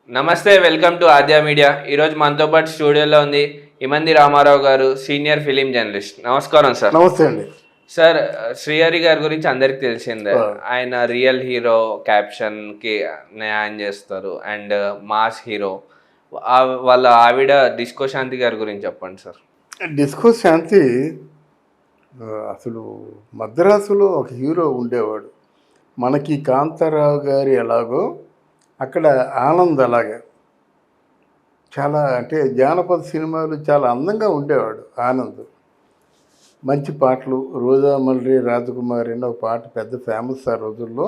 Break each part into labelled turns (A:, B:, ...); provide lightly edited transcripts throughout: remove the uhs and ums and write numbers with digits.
A: నమస్తే, welcome to Aadya media. ఈరోజు మనతో పాటు స్టూడియోలో ఉంది ఇమంది రామారావు గారు, సీనియర్ ఫిలిం జర్నలిస్ట్. నమస్కారం సార్.
B: నమస్తే అండి.
A: సార్, శ్రీహరి గారి గురించి అందరికి తెలిసిందే. ఆయన రియల్ హీరో, క్యాప్షన్కి న్యాయం చేస్తారు అండ్ మాస్ హీరో. వాళ్ళ ఆవిడ డిస్కో శాంతి గారి గురించి చెప్పండి సార్.
B: డిస్కో శాంతి అసలు మద్రాసులో ఒక హీరో ఉండేవాడు. మనకి కాంతారావు గారి ఎలాగో అక్కడ ఆనంద్ అలాగే చాలా అంటే జానపద సినిమాలు చాలా అందంగా ఉండేవాడు ఆనంద్. మంచి పాటలు, రోజా మల్లి రాజకుమారి అని ఒక పాట పెద్ద ఫేమస్ ఆ రోజుల్లో.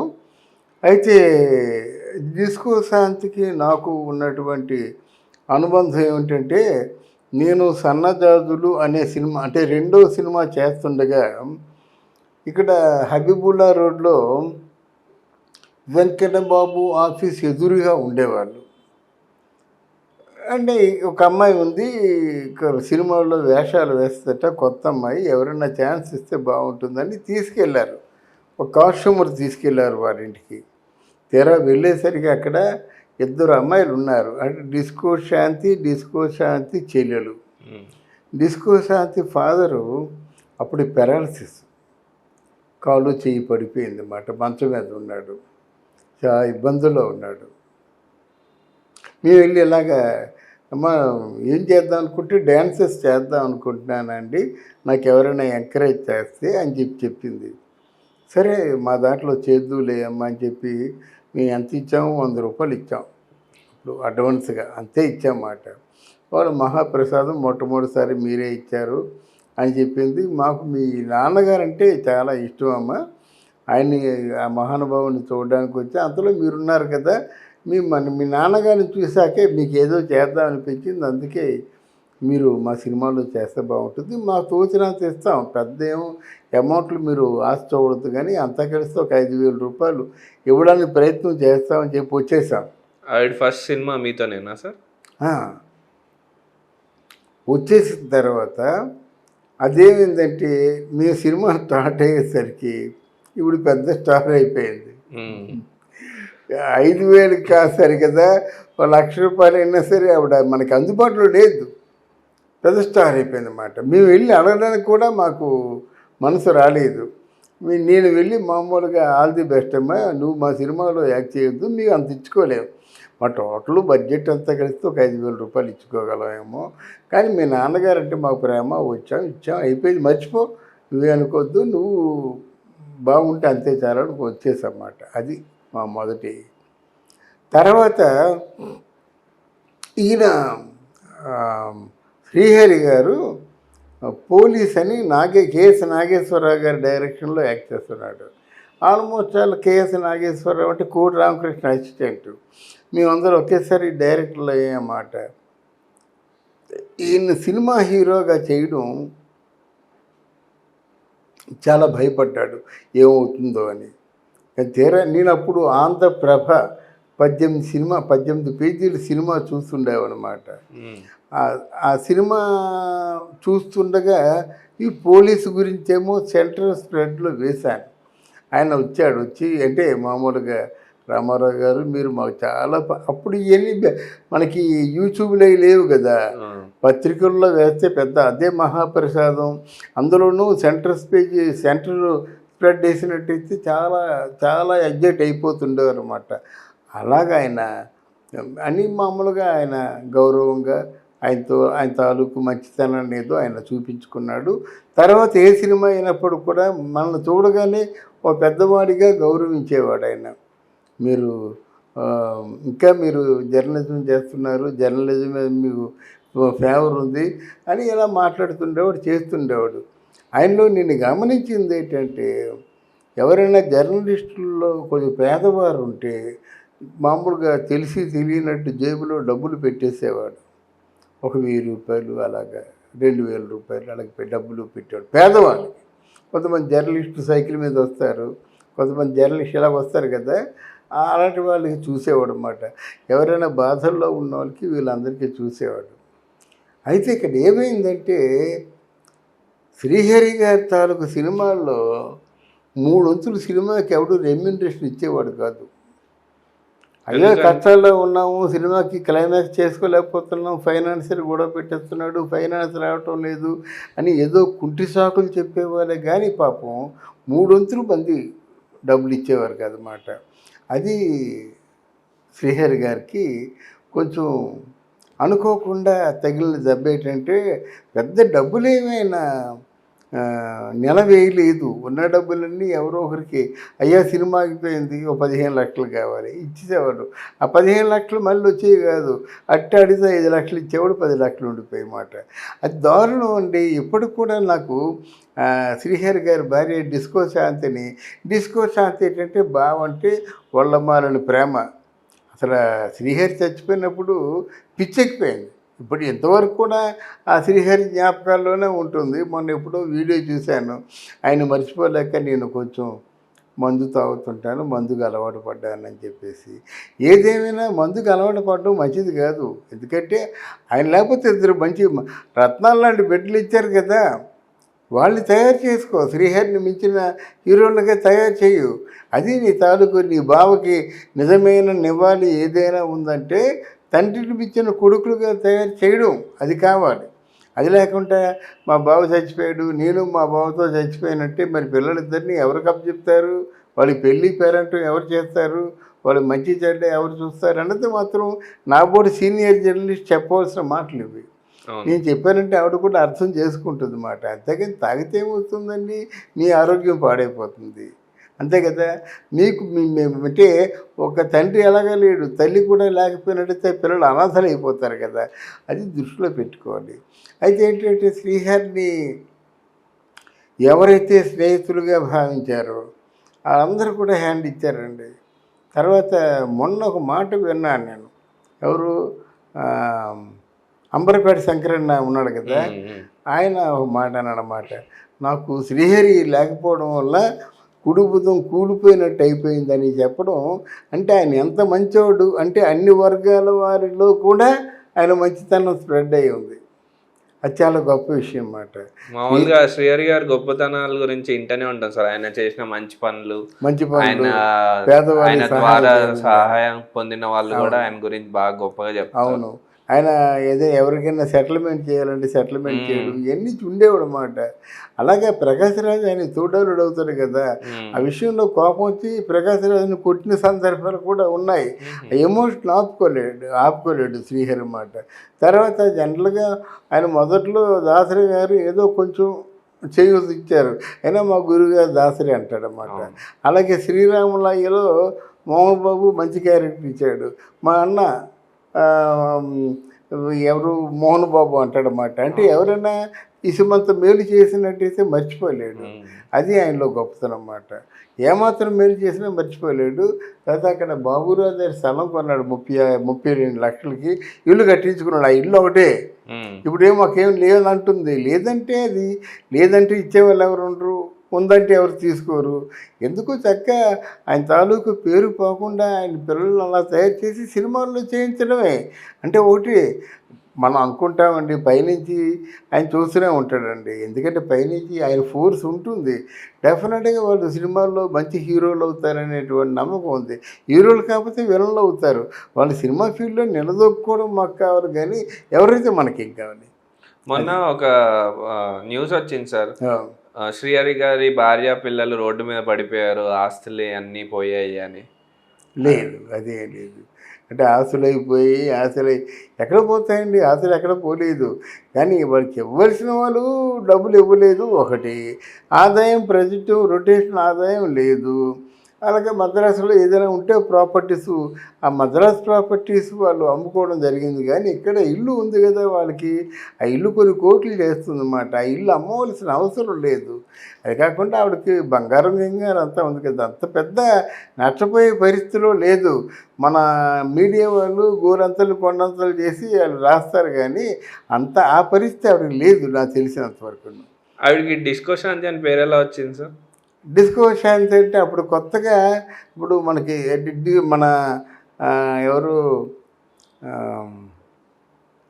B: అయితే డిస్కో శాంతికి నాకు ఉన్నటువంటి అనుబంధం ఏమిటంటే, నేను సన్నజాజులు అనే సినిమా అంటే రెండో సినిమా చేస్తుండగా ఇక్కడ హబీబుల్లా రోడ్లో వెంకటబాబు ఆఫీస్ ఎదురుగా ఉండేవాళ్ళు. అంటే ఒక అమ్మాయి ఉంది, సినిమాల్లో వేషాలు వేస్తట, కొత్త అమ్మాయి, ఎవరైనా ఛాన్స్ ఇస్తే బాగుంటుందని తీసుకెళ్ళారు. ఒక కాస్ట్యూమర్ తీసుకెళ్ళారు వారింటికి. తీరా వెళ్ళేసరికి అక్కడ ఇద్దరు అమ్మాయిలు ఉన్నారు. అంటే డిస్కో శాంతి చెల్లెలు. డిస్కో శాంతి ఫాదరు అప్పుడు పెరాలసిస్, కాలు చెయ్యి పడిపోయింది అన్నమాట, మంచం మీద ఉన్నాడు, చాలా ఇబ్బందుల్లో ఉన్నాడు. మేము వెళ్ళి ఇలాగా, అమ్మ ఏం చేద్దాం అనుకుంటే డ్యాన్సెస్ చేద్దాం అనుకుంటున్నానండి, నాకు ఎవరైనా ఎంకరేజ్ చేస్తే అని చెప్పింది. సరే మా దాంట్లో చేద్దులే అమ్మ అని చెప్పి మేము ఎంత ఇచ్చాము, 100 రూపాయలు ఇచ్చాం ఇప్పుడు అడ్వాన్స్గా, అంతే ఇచ్చామాట. వాళ్ళు మహాప్రసాదం మొట్టమొదటిసారి మీరే ఇచ్చారు అని చెప్పింది. మాకు మీ నాన్నగారంటే చాలా ఇష్టం అమ్మ, ఆయన్ని ఆ మహానుభావుని చూడడానికి వచ్చి, అంతలో మీరున్నారు కదా, మీ నాన్నగారిని చూశాకే మీకు ఏదో చేద్దాం అనిపించింది, అందుకే మీరు మా సినిమాలో చేస్తే బాగుంటుంది, మా తోచినంత ఇస్తాం, పెద్ద ఏమో అమౌంట్లు మీరు ఆశ చూడద్దు, కానీ అంతా కలిస్తే ఒక 5,000 రూపాయలు ఇవ్వడానికి ప్రయత్నం చేస్తామని చెప్పి వచ్చేసాం.
A: ఆవిడ ఫస్ట్ సినిమా మీతోనేనా సార్?
B: వచ్చేసిన తర్వాత అదేమిందంటే, మీ సినిమా స్టార్ట్ అయ్యేసరికి ఇప్పుడు పెద్ద స్టార్ అయిపోయింది. 5,000 కాదు సరి కదా, 1,00,000 రూపాయలు అయినా సరే ఆవిడ మనకి అందుబాటులో లేదు, పెద్ద స్టార్ అయిపోయింది అన్నమాట. మేము వెళ్ళి అడగడానికి కూడా మాకు మనసు రాలేదు. నేను వెళ్ళి మామూలుగా ఆల్ ది బెస్ట్ అమ్మా, నువ్వు మా సినిమాలో యాక్ట్ చేయొద్దు, నీవు అంత ఇచ్చుకోలేవు, మా టోటల్ బడ్జెట్ అంతా కలిస్తే ఒక 5,000 రూపాయలు ఇచ్చుకోగలమేమో, కానీ మీ నాన్నగారు అంటే మాకు ప్రేమ, ఇచ్చాం అయిపోయింది, మర్చిపో, నువ్వే అనుకోవద్దు, నువ్వు బాగుంటే అంతే చాలా వచ్చేసన్నమాట. అది మా మొదటి. తర్వాత ఈయన శ్రీహరి గారు పోలీస్ అని కేఎస్ నాగేశ్వరరావు గారి డైరెక్షన్లో యాక్ట్ చేస్తున్నాడు. ఆల్మోస్ట్ వాళ్ళు కేఎస్ నాగేశ్వరరావు అంటే కోటి రామకృష్ణ అసిస్టెంట్, మేమందరం ఒకేసారి డైరెక్టర్లు అయ్యామాట. ఈయన సినిమా హీరోగా చేయడం చాలా భయపడ్డాడు, ఏమవుతుందో అని. తీరా నేను అప్పుడు ఆంధ్రప్రభ 18 పేజీల సినిమా చూస్తుండేవన్నమాట. ఆ సినిమా చూస్తుండగా ఈ పోలీసు గురించేమో సెంట్రల్ స్ప్రెడ్లో వేశాను. ఆయన వచ్చి అంటే మామూలుగా, రామారావు గారు మీరు మాకు చాలా అప్పుడు ఇవన్నీ మనకి యూట్యూబ్లో లేవు కదా, పత్రికల్లో వేస్తే పెద్ద అదే మహాప్రసాదం, అందులోనూ సెంటర్ స్ప్రెడ్ వేసినట్టయితే చాలా చాలా ఎగ్జైట్ అయిపోతుండేవారు అనమాట. అలాగా ఆయన అని మామూలుగా ఆయన గౌరవంగా ఆయన తాలూకు మంచితనాన్ని ఏదో ఆయన చూపించుకున్నాడు. తర్వాత ఏ సినిమా అయినప్పుడు కూడా మనల్ని చూడగానే ఒక పెద్దవాడిగా గౌరవించేవాడు ఆయన. మీరు ఇంకా మీరు జర్నలిజం చేస్తున్నారు, జర్నలిజం మీద మీకు ఫేవర్ ఉంది అని ఇలా మాట్లాడుతుండేవాడు, చేస్తుండేవాడు. ఆయనలో నేను గమనించింది ఏంటంటే, ఎవరైనా జర్నలిస్టుల్లో కొంచెం పేదవారు ఉంటే మామూలుగా తెలియనట్టు జేబులో డబ్బులు పెట్టేసేవాడు. ఒక 1,000 రూపాయలు అలాగా, 2,000 రూపాయలు అలాగే డబ్బులు పెట్టాడు పేదవాళ్ళకి. కొంతమంది జర్నలిస్టు సైకిల్ మీద వస్తారు, కొంతమంది జర్నలిస్ట్ ఇలా వస్తారు కదా, అలాంటి వాళ్ళకి చూసేవాడు అన్నమాట. ఎవరైనా బాధల్లో ఉన్న వాళ్ళకి వీళ్ళందరికీ చూసేవాడు. అయితే ఇక్కడ ఏమైందంటే, శ్రీహరి గారి తాలూకు సినిమాల్లో 3 వంతులు సినిమాకి ఎవడు రెమ్యూనరేషన్ ఇచ్చేవాడు కాదు. అదే కష్టాల్లో ఉన్నాము, సినిమాకి క్లైమాక్స్ చేసుకోలేకపోతున్నాం, ఫైనాన్షియల్ గొడవ పెట్టేస్తున్నాడు, ఫైనాన్స్ రావటం లేదు అని ఏదో కుంటి సాకులు చెప్పేవాళ్ళే కానీ పాపం 3 మంది డబ్బులు ఇచ్చేవారు కదన్నమాట. అది శ్రీహరి గారికి కొంచెం అనుకోకుండా తగిలిన దెబ్బ ఏంటంటే పెద్ద డబ్బులేమైనా నెల వేయలేదు. ఉన్న డబ్బులన్నీ ఎవరో ఒకరికి అయ్యా సినిమా ఆగిపోయింది, ఓ 15 లక్షలు కావాలి ఇచ్చేసేవాడు. ఆ 15 లక్షలు మళ్ళీ వచ్చేవి కాదు, అట్టే అడిగితే 5 లక్షలు ఇచ్చేవాడు, 10 లక్షలు ఉండిపోయి మాట. అది దారుణం అండి. ఇప్పటికి కూడా నాకు శ్రీహరి గారి భార్య డిస్కో శాంతి ఏంటంటే బావంటే వాళ్ళమ్మాలని ప్రేమ. అసలు శ్రీహరి చచ్చిపోయినప్పుడు పిచ్చెక్కిపోయింది. ఇప్పుడు ఇంతవరకు కూడా ఆ శ్రీహరి జ్ఞాపకాల్లోనే ఉంటుంది. మొన్న ఎప్పుడో వీడియో చూశాను, ఆయన మర్చిపోలేక నేను కొంచెం మందు తాగుతుంటాను, మందుకు అలవాటు పడ్డానని చెప్పేసి. ఏదేమైనా మందుకు అలవాటు పడడం మంచిది కాదు. ఎందుకంటే ఆయన లేకపోతే 2 మంచి రత్నాలు లాంటి బిడ్డలు ఇచ్చారు కదా, వాళ్ళు తయారు చేసుకో. శ్రీహరిని మించిన హీరోలుగా తయారు చేయు. అది నీ తాలూకు నీ బావకి నిజమైన నివాళి ఏదైనా ఉందంటే తండ్రిని మించిన కొడుకులుగా తయారు చేయడం, అది కావాలి. అది లేకుండా మా బావ చచ్చిపోయాడు, నేను మా బావతో చచ్చిపోయినట్టే మరి పిల్లలిద్దరిని ఎవరు చెప్తారు? వాళ్ళ పెళ్ళి పేరెంట్ ఎవరు చేస్తారు? వాళ్ళ మంచి చెడ్డ ఎవరు చూస్తారు అన్నది మాత్రం నా బోర్డు సీనియర్ జర్నలిస్ట్ చెప్పవలసిన మాటలు ఇవి. నేను చెప్పానంటే ఆవిడ కూడా అర్థం చేసుకుంటుంది మాట. అంతేకాని తాగితే ఏమవుతుందండి, మీ ఆరోగ్యం పాడైపోతుంది, అంతే కదా. మీకు అంటే ఒక తండ్రి ఎలాగా లేడు, తల్లి కూడా లేకపోయినట్టయితే పిల్లలు అనాథలు అయిపోతారు కదా, అది దృష్టిలో పెట్టుకోవాలి. అయితే ఏంటంటే శ్రీహరిని ఎవరైతే స్నేహితులుగా భావించారో వాళ్ళందరూ కూడా హ్యాండ్ ఇచ్చారండి. తర్వాత మొన్న ఒక మాట విన్నాను నేను, ఎవరు అంబరపేట శంకరన్న ఉన్నాడు కదా, ఆయన ఒక మాట అన్నమాట, నాకు శ్రీహరి లేకపోవడం వల్ల కుడుబుదం కూలిపోయినట్టు అయిపోయిందని చెప్పడం. అంటే ఆయన ఎంత మంచోడు అంటే అన్ని వర్గాల వారిలో కూడా ఆయన మంచితనం స్ప్రెడ్ అయి ఉంది. అది చాలా గొప్ప విషయం అన్నమాట.
A: మామూలుగా శ్రీహరి గారి గొప్పతనాల గురించి ఇంటనే ఉంటాం సార్. ఆయన చేసిన మంచి పనులు, ఆయన ద్వారా సహాయం పొందిన వాళ్ళు కూడా ఆయన గురించి బాగా గొప్పగా చెప్తారు.
B: అవును, ఆయన ఏదో ఎవరికైనా సెటిల్మెంట్ చేయాలంటే సెటిల్మెంట్ చేయడం ఇవన్నీ ఉండేవాడు అన్నమాట. అలాగే ప్రకాశ్ రాజు ఆయన తోడలుడు అవుతాడు కదా, ఆ విషయంలో కోపం వచ్చి ప్రకాశ్ రాజుని కొట్టిన సందర్భాలు కూడా ఉన్నాయి. ఎమోషన్ ఆపుకోలేడు శ్రీహరి అన్నమాట. తర్వాత జనరల్గా ఆయన మొదట్లో దాసరి గారు ఏదో కొంచెం చేయూత ఇచ్చారు, అయినా మా గురుగారు దాసరి అంటాడన్నమాట. అలాగే శ్రీరాములయ్యలో మోహన్ బాబు మంచి క్యారెక్టర్ ఇచ్చాడు. మా అన్న ఎవరు మోహన్ బాబు అంటాడన్నమాట. అంటే ఎవరైనా ఇసుమంత మేలు చేసినట్టయితే మర్చిపోలేడు. అది ఆయనలో గొప్పతనం అన్నమాట. ఏమాత్రం మేలు చేసినా మర్చిపోలేడు. తర్వాత అక్కడ బాబురావు గారి స్థలం కొన్నాడు 32 లక్షలకి, ఇల్లు కట్టించుకున్నాడు. ఆ ఇల్లు ఒకటే. ఇప్పుడేమో మాకేం లేదంటుంది. లేదంటే ఇచ్చేవాళ్ళు ఎవరు ఉండరు, ఉందంటే ఎవరు తీసుకోరు. ఎందుకు చక్క ఆయన తాలూకు పేరు పోకుండా ఆయన పిల్లలు అలా తయారు చేసి సినిమాల్లో చేయించడమే. అంటే ఒకటి మనం అనుకుంటామండి, పైనుంచి ఆయన చూస్తూనే ఉంటాడండి. ఎందుకంటే పైనుంచి ఆయన ఫోర్స్ ఉంటుంది. డెఫినెట్గా వాళ్ళు సినిమాల్లో మంచి హీరోలు అవుతారనేటువంటి నమ్మకం ఉంది. హీరోలు కాకపోతే విలన్లు అవుతారు. వాళ్ళు సినిమా ఫీల్డ్లో నిలదొక్కుకోవడం మాకు కావాలి, కానీ ఎవరైతే మనకేం కావాలి.
A: మొన్న ఒక న్యూస్ వచ్చింది సార్, శ్రీహరి గారి భార్య పిల్లలు రోడ్డు మీద పడిపోయారు, ఆస్తులు అన్నీ పోయాయి అని.
B: లేదు, అదే లేదు. అంటే ఆస్తులు ఎక్కడ పోతాయండి, ఆస్తులు ఎక్కడ పోలేదు. కానీ వాళ్ళకి ఇవ్వాల్సిన వాళ్ళు డబ్బులు ఇవ్వలేదు ఒకటి, ఆదాయం ప్రజెంట్ రొటేషన్ ఆదాయం లేదు. అలాగే మద్రాసులో ఏదైనా ఉంటే ప్రాపర్టీస్, ఆ మద్రాసు ప్రాపర్టీస్ వాళ్ళు అమ్ముకోవడం జరిగింది. కానీ ఇక్కడ ఇల్లు ఉంది కదా వాళ్ళకి, ఆ ఇల్లు కొన్ని కోట్లు చేస్తుందన్నమాట. ఆ ఇల్లు అమ్మవలసిన అవసరం లేదు. అది కాకుండా ఆవిడకి బంగారం గంగారు అంతా ఉంది కదా, అంత పెద్ద నష్టపోయే పరిస్థితిలో లేదు. మన మీడియా వాళ్ళు గోరంతలు కొండంతలు చేసి వాళ్ళు రాస్తారు, కానీ అంత ఆ పరిస్థితి ఆవిడకి లేదు నాకు తెలిసినంత వరకు.
A: ఆవిడకి డిస్కో శాంతి అని పేరు ఎలా వచ్చింది సార్?
B: డిస్కో శాంతి అంటే అప్పుడు కొత్తగా, ఇప్పుడు మనకి మన ఎవరు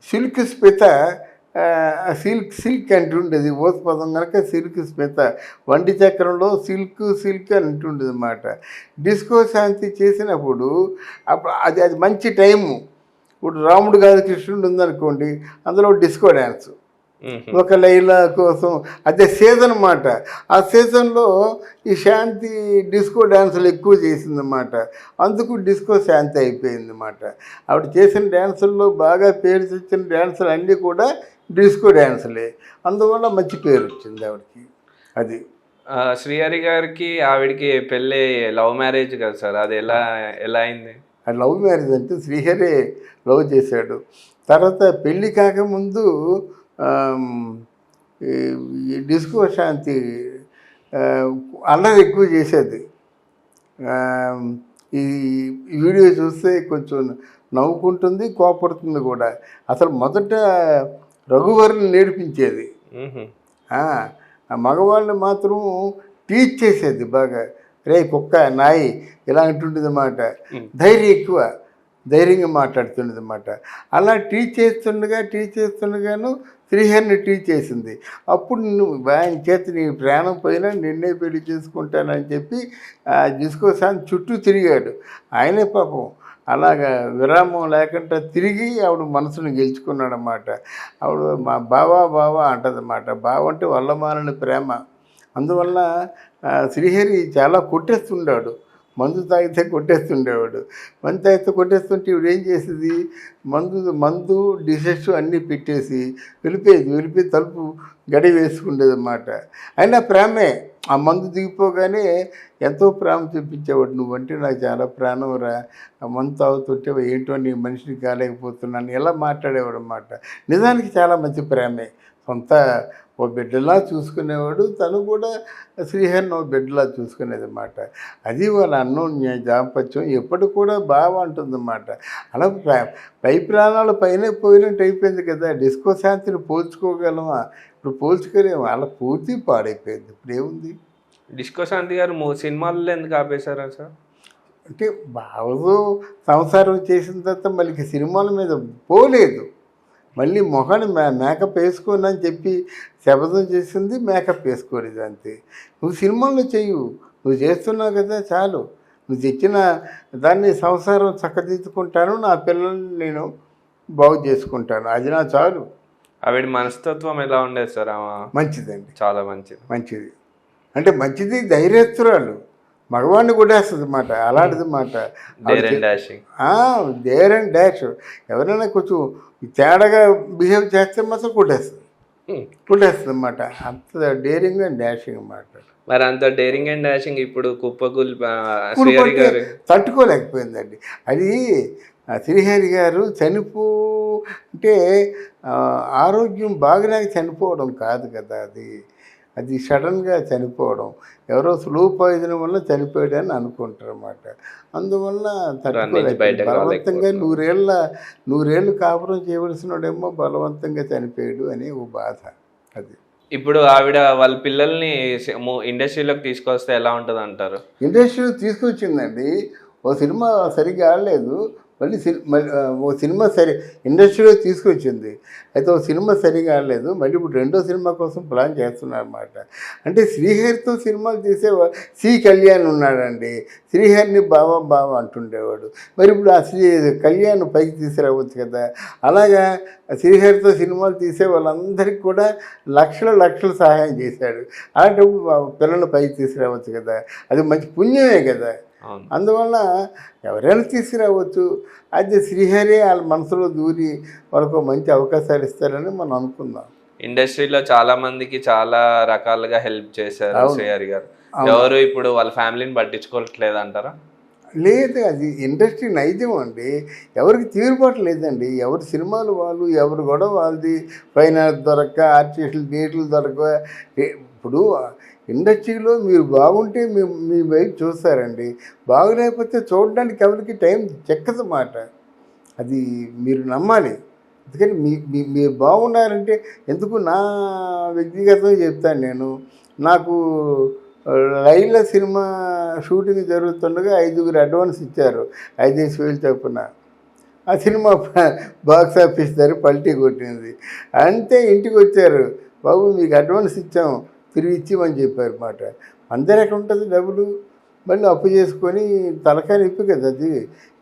B: సిల్క్ స్మిత సిల్క్ అంటుండేది ఓత్ పదం కనుక సిల్క్ స్మిత, వంటి చక్రంలో సిల్క్ అని అంటుండేది అన్నమాట. డిస్కో శాంతి చేసినప్పుడు అప్పుడు అది మంచి టైము. ఇప్పుడు రాముడు కాదు కృష్ణుడు ఉందనుకోండి, అందులో డిస్కో డ్యాన్స్, ఒక లైలా కోసం అదే సీజన్ అన్నమాట. ఆ సీజన్లో ఈ శాంతి డిస్కో డ్యాన్సులు ఎక్కువ చేసిందన్నమాట. అందుకు డిస్కో శాంతి అయిపోయింది అన్నమాట. ఆవిడ చేసిన డ్యాన్సుల్లో బాగా పేరు తెచ్చిన డ్యాన్సులు అన్నీ కూడా డిస్కో డ్యాన్సులే. అందువల్ల మంచి పేరు వచ్చింది ఆవిడకి. అది
A: శ్రీహరి గారికి ఆవిడకి పెళ్ళి లవ్ మ్యారేజ్ కదా సార్, అది ఎలా ఎలా అయింది?
B: ఆ లవ్ మ్యారేజ్ అంటే శ్రీహరే లవ్ చేశాడు. తర్వాత పెళ్ళి కాకముందు ఈ డిస్కో శాంతి అల్లరి ఎక్కువ చేసేది. ఈ వీడియో చూస్తే కొంచెం నవ్వుకుంటుంది, కోపడుతుంది కూడా. అసలు మొదట రఘువరుని నేర్పించేది, మగవాళ్ళని మాత్రం టీచ్ చేసేది బాగా. రే కుక్క నాయి ఇలా అంటుండేది అన్నమాట. ధైర్యం ఎక్కువ, ధైర్యంగా మాట్లాడుతుండేది అన్నమాట. అలా టీచ్ చేస్తుండగాను శ్రీహరిని టీచ్ చేసింది. అప్పుడు నువ్వు ఆయన చేతి నీ ప్రాణం పోయినా నిన్నే పెళ్లి చేసుకుంటానని చెప్పి డిస్కో శాంతి చుట్టూ తిరిగాడు. ఆయనే పాపం అలాగా విరామం లేకుండా తిరిగి ఆవిడ మనసును గెలుచుకున్నాడన్నమాట. ఆవిడ మా బావా అంటదన్నమాట. బావ అంటే వల్లమాలని ప్రేమ. అందువల్ల శ్రీహరి చాలా కొట్టేస్తుండాడు. మందు తాగితే కొట్టేస్తుండేవాడు. మందు తాగితే కొట్టేస్తుంటే ఇవిడు ఏం చేసేది, మందు డిషెస్ అన్నీ పెట్టేసి వెళ్ళిపోయి తలుపు గడి వేసుకుండేది అన్నమాట. అయినా ప్రేమే. ఆ మందు దిగిపోగానే ఎంతో ప్రేమ చూపించేవాడు. నువ్వంటే నాకు చాలా ప్రాణం రా, ఆ మందు తాగుతుంటే ఏంటో నీ మనిషిని కాలేకపోతున్నాను ఎలా మాట్లాడేవాడు అన్నమాట. నిజానికి చాలా మంచి ప్రేమే. సొంత ఓ బిడ్డలా చూసుకునేవాడు. తను కూడా శ్రీహరిని ఓ బిడ్డలా చూసుకునేది అన్నమాట. అది వాళ్ళ అన్యోన్య దాంపత్యం ఎప్పటికి కూడా బాగా ఉంటుందన్నమాట. అలా పై ప్రాణాలు పైన పోయినట్టు అయిపోయింది కదా. డిస్కో శాంతిని పోల్చుకోగలమా? ఇప్పుడు పోల్చుకోలేము. అలా పూర్తి పాడైపోయింది. ఇప్పుడు ఏముంది?
A: డిస్కో శాంతి గారు సినిమాల్లో ఎందుకు ఆపేశారా సార్?
B: అంటే బావతో సంసారం చేసిన తర్వాత మళ్ళీ సినిమాల మీద పోలేదు. మళ్ళీ మొహాన్ని మేకప్ వేసుకోను అని చెప్పి శపథం చేసింది, మేకప్ వేసుకోలేదు అంతే. నువ్వు సినిమాల్లో చెయ్యు, నువ్వు చేస్తున్నావు కదా చాలు. నువ్వు తెచ్చిన దాన్ని సంసారం చక్కదిద్దుకుంటాను, నా పిల్లల్ని నేను బాగు చేసుకుంటాను, అది నా చాలు.
A: ఆవిడ మనస్తత్వం ఎలా ఉండేది సార్?
B: మంచిదండి,
A: చాలా మంచిది.
B: అంటే మంచిది, ధైర్యస్తురాలు, మగవాడిని కొట్టేస్తుంది అన్నమాట. అలాంటిది మాట. Dare and dash. ఎవరైనా కొంచెం తేడాగా బిహేవ్ చేస్తే మాత్రం కొట్టేస్తుంది అన్నమాట. అంత డేరింగ్ అండ్ డాషింగ్ అన్నమాట.
A: మరి అంత డేరింగ్ అండ్ డాషింగ్ ఇప్పుడు శ్రీహరి గారు
B: తట్టుకోలేకపోయిందండి. అది శ్రీహరి గారు అంటే ఆరోగ్యం బాగాలేక చనిపోవడం కాదు కదా. అది సడన్గా చనిపోవడం, ఎవరో స్లో పాయిజన్ వల్ల చనిపోయాడని అనుకుంటారు అన్నమాట. అందువల్ల బలవంతంగా నూరేళ్ళు కాపురం చేయవలసినోడేమో బలవంతంగా చనిపోయాడు అనే ఓ బాధ. అది
A: ఇప్పుడు ఆవిడ వాళ్ళ పిల్లల్ని ఇండస్ట్రీలోకి తీసుకొస్తే ఎలా ఉంటుంది అంటారు?
B: ఇండస్ట్రీలో తీసుకొచ్చిందండి. ఓ సినిమా సరిగ్గా ఆడలేదు, మళ్ళీ ఓ సినిమా ఇండస్ట్రీలో తీసుకొచ్చింది. అయితే ఓ సినిమా సరిగా ఆడలేదు, మళ్ళీ ఇప్పుడు రెండో సినిమా కోసం ప్లాన్ చేస్తున్నారన్నమాట. అంటే శ్రీహరితో సినిమాలు చేసేవాడు సి కళ్యాణ్ ఉన్నాడండి. శ్రీహరిని బావ అంటుండేవాడు. మరి ఇప్పుడు ఆ కళ్యాణ్ పైకి తీసుకురావచ్చు కదా. అలాగా శ్రీహరితో సినిమాలు తీసే వాళ్ళందరికీ కూడా లక్షల సహాయం చేశాడు. అలాంటప్పుడు పిల్లలు పైకి తీసుకురావచ్చు కదా. అది మంచి పుణ్యమే కదా. అందువల్ల ఎవరైనా తీసుకురావచ్చు. అయితే శ్రీహరి వాళ్ళ మనసులో దూరి వాళ్ళకు మంచి అవకాశాలు ఇస్తారని మనం అనుకుందాం.
A: ఇండస్ట్రీలో చాలా మందికి చాలా రకాలుగా హెల్ప్ చేశారు శ్రీహరి గారు. ఎవరు ఇప్పుడు వాళ్ళ ఫ్యామిలీని పట్టించుకోవట్లేదు అంటారా?
B: లేదు, అది ఇండస్ట్రీ నైజం అండి. ఎవరికి తీరుబాటు లేదండి. ఎవరి సినిమాలు వాళ్ళు, ఎవరు గొడవ వాళ్ళది. ఫైనాన్స్ దొరక్క, ఆర్టిస్టులు డేట్లు దొరక. ఇప్పుడు ఇండస్ట్రీలో మీరు బాగుంటే మీ వైపు చూస్తారండి, బాగులేకపోతే చూడడానికి ఎవరికి టైం చెక్కదన్నమాట. అది మీరు నమ్మాలి. అందుకని మీరు బాగున్నారంటే ఎందుకు, నా వ్యక్తిగతంగా చెప్తాను నేను. నాకు లైలా సినిమా షూటింగ్ జరుగుతుండగా 5 అడ్వాన్స్ ఇచ్చారు, 5,000 చొప్పున. ఆ సినిమా బాక్స్ ఆఫీస్ ధర పల్టీ కొట్టింది. అంతే ఇంటికి వచ్చారు, బాబు మీకు అడ్వాన్స్ ఇచ్చాం తిరిగి ఇచ్చిమని చెప్పారు మాట. అందరు ఎక్కడ ఉంటుంది డబ్బులు, మళ్ళీ అప్పు చేసుకొని తలకాయ నొప్పి కదా అది.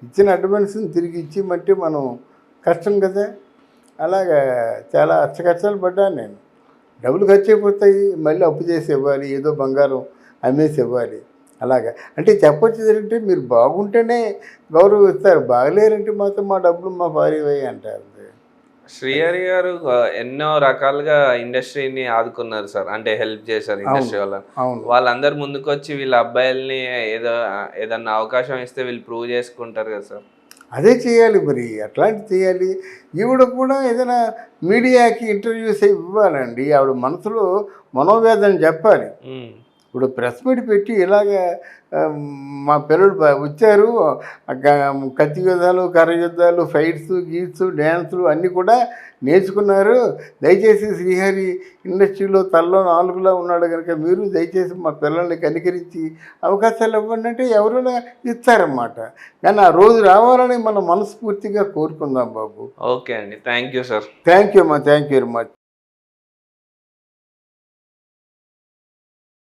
B: ఇచ్చిన అడ్వాన్స్ని తిరిగి ఇచ్చిమంటే మనం కష్టం కదా. అలాగా చాలా అచ్చకష్టాలు పడ్డాను నేను. డబ్బులు ఖర్చు అయిపోతాయి, మళ్ళీ అప్పు చేసి ఇవ్వాలి, ఏదో బంగారం అమ్మేసి ఇవ్వాలి. అలాగా అంటే చెప్పొచ్చేది ఏంటంటే మీరు బాగుంటేనే గౌరవం ఇస్తారు, బాగలేరంటే మాత్రం మా డబ్బులు మా భార్యవే అంటారు.
A: శ్రీహరి గారు ఎన్నో రకాలుగా ఇండస్ట్రీని ఆదుకున్నారు సార్, అంటే హెల్ప్ చేశారు ఇండస్ట్రీ వాళ్ళని.
B: అవును,
A: వాళ్ళందరూ ముందుకొచ్చి వీళ్ళ అబ్బాయిల్ని ఏదన్నా అవకాశం ఇస్తే వీళ్ళు ప్రూవ్ చేసుకుంటారు కదా సార్.
B: అదే చేయాలి మరి, అట్లాంటివి చేయాలి. ఈవిడ కూడా ఏదైనా మీడియాకి ఇంటర్వ్యూస్ ఇవ్వాలండి, ఆవిడ మనసులో మనోవేదన చెప్పాలి. ఇప్పుడు ప్రెస్ మీట్ పెట్టి ఇలాగ మా పిల్లలు వచ్చారు, కత్తి యుద్ధాలు, కర్ర యుద్ధాలు, ఫైట్స్, గీట్స్, డ్యాన్సులు అన్నీ కూడా నేర్చుకున్నారు. దయచేసి శ్రీహరి ఇండస్ట్రీలో తల్లో నాలుగులా ఉన్నాడు కనుక మీరు దయచేసి మా పిల్లల్ని కనికరించి అవకాశాలు ఇవ్వండి అంటే ఎవరైనా ఇస్తారన్నమాట. కానీ ఆ రోజు రావాలని మనం మనస్ఫూర్తిగా కోరుకుందాం బాబు.
A: ఓకే అండి, thank you sir.
B: Thank you అమ్మా, థ్యాంక్ యూ వెరీ మచ్.